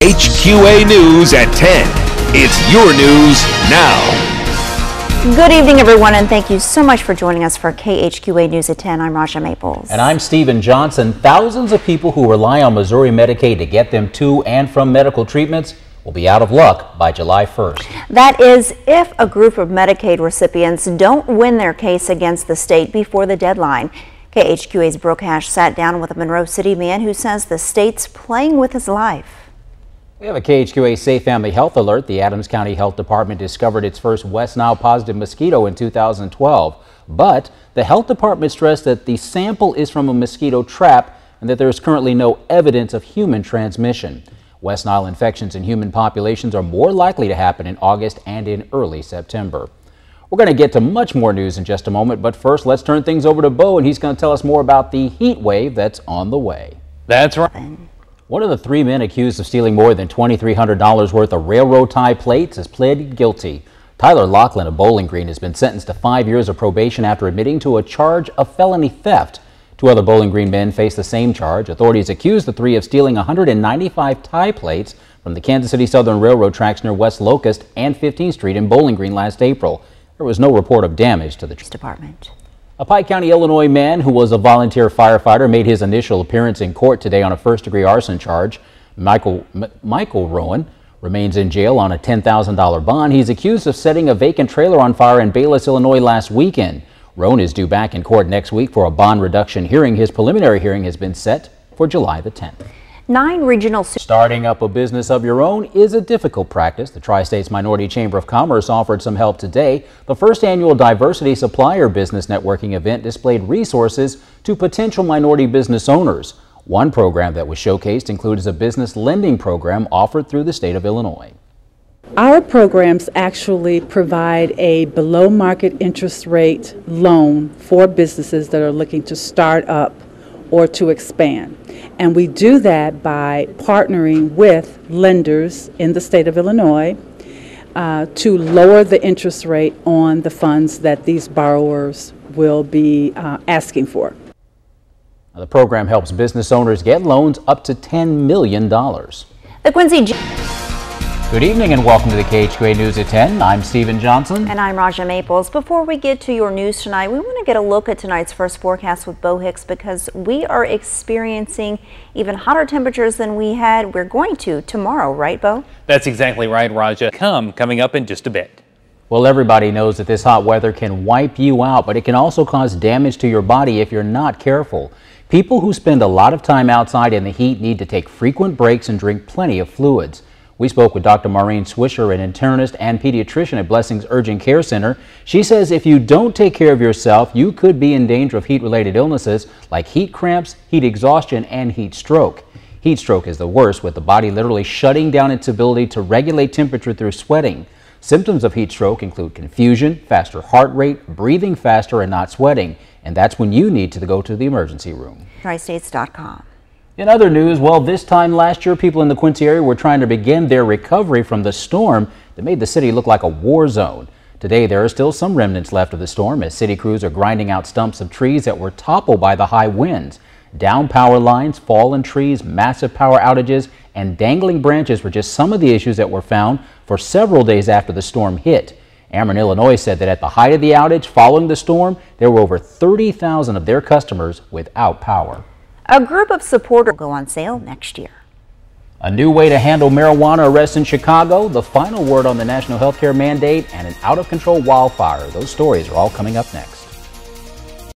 HQA News at 10. It's your news now. Good evening, everyone, and thank you so much for joining us for KHQA News at 10. I'm Raja Maples. And I'm Stephen Johnson. Thousands of people who rely on Missouri Medicaid to get them to and from medical treatments will be out of luck by July 1st. That is, if a group of Medicaid recipients don't win their case against the state before the deadline. KHQA's Brooke Hash sat down with a Monroe City man who says the state's playing with his life. We have a KHQA Safe Family Health Alert. The Adams County Health Department discovered its first West Nile positive mosquito in 2012. But the health department stressed that the sample is from a mosquito trap and that there is currently no evidence of human transmission. West Nile infections in human populations are more likely to happen in August and in early September. We're going to get to much more news in just a moment, but first let's turn things over to Bo, and he's going to tell us more about the heat wave that's on the way. That's right. One of the three men accused of stealing more than $2,300 worth of railroad tie plates has pled guilty. Tyler Laughlin of Bowling Green has been sentenced to 5 years of probation after admitting to a charge of felony theft. Two other Bowling Green men face the same charge. Authorities accused the three of stealing 195 tie plates from the Kansas City Southern Railroad tracks near West Locust and 15th Street in Bowling Green last April. There was no report of damage to the department. A Pike County, Illinois man who was a volunteer firefighter made his initial appearance in court today on a first-degree arson charge. Michael Rowan remains in jail on a $10,000 bond. He's accused of setting a vacant trailer on fire in Bayless, Illinois last weekend. Rowan is due back in court next week for a bond reduction hearing. His preliminary hearing has been set for July the 10th. 9 regional... Starting up a business of your own is a difficult practice. The Tri-States Minority Chamber of Commerce offered some help today. The first annual Diversity Supplier Business Networking event displayed resources to potential minority business owners. One program that was showcased includes a business lending program offered through the state of Illinois. Our programs actually provide a below market interest rate loan for businesses that are looking to start up or to expand. And we do that by partnering with lenders in the state of Illinois to lower the interest rate on the funds that these borrowers will be asking for. Now, the program helps business owners get loans up to $10 million. The Quincy... Good evening and welcome to the KHQA News at 10. I'm Stephen Johnson. And I'm Raja Maples. Before we get to your news tonight, we want to get a look at tonight's first forecast with Bo Hicks because we are experiencing even hotter temperatures than we're going to tomorrow, right, Bo? That's exactly right, Raja. Coming up in just a bit. Well, everybody knows that this hot weather can wipe you out, but it can also cause damage to your body if you're not careful. People who spend a lot of time outside in the heat need to take frequent breaks and drink plenty of fluids. We spoke with Dr. Maureen Swisher, an internist and pediatrician at Blessings Urgent Care Center. She says if you don't take care of yourself, you could be in danger of heat-related illnesses like heat cramps, heat exhaustion, and heat stroke. Heat stroke is the worst, with the body literally shutting down its ability to regulate temperature through sweating. Symptoms of heat stroke include confusion, faster heart rate, breathing faster, and not sweating. And that's when you need to go to the emergency room. TriStates.com. In other news, well, this time last year, people in the Quincy area were trying to begin their recovery from the storm that made the city look like a war zone. Today, there are still some remnants left of the storm as city crews are grinding out stumps of trees that were toppled by the high winds. Down power lines, fallen trees, massive power outages, and dangling branches were just some of the issues that were found for several days after the storm hit. Ameren Illinois said that at the height of the outage following the storm, there were over 30,000 of their customers without power. A group of supporters will go on sale next year. A new way to handle marijuana arrests in Chicago, the final word on the national healthcare mandate, and an out-of-control wildfire. Those stories are all coming up next.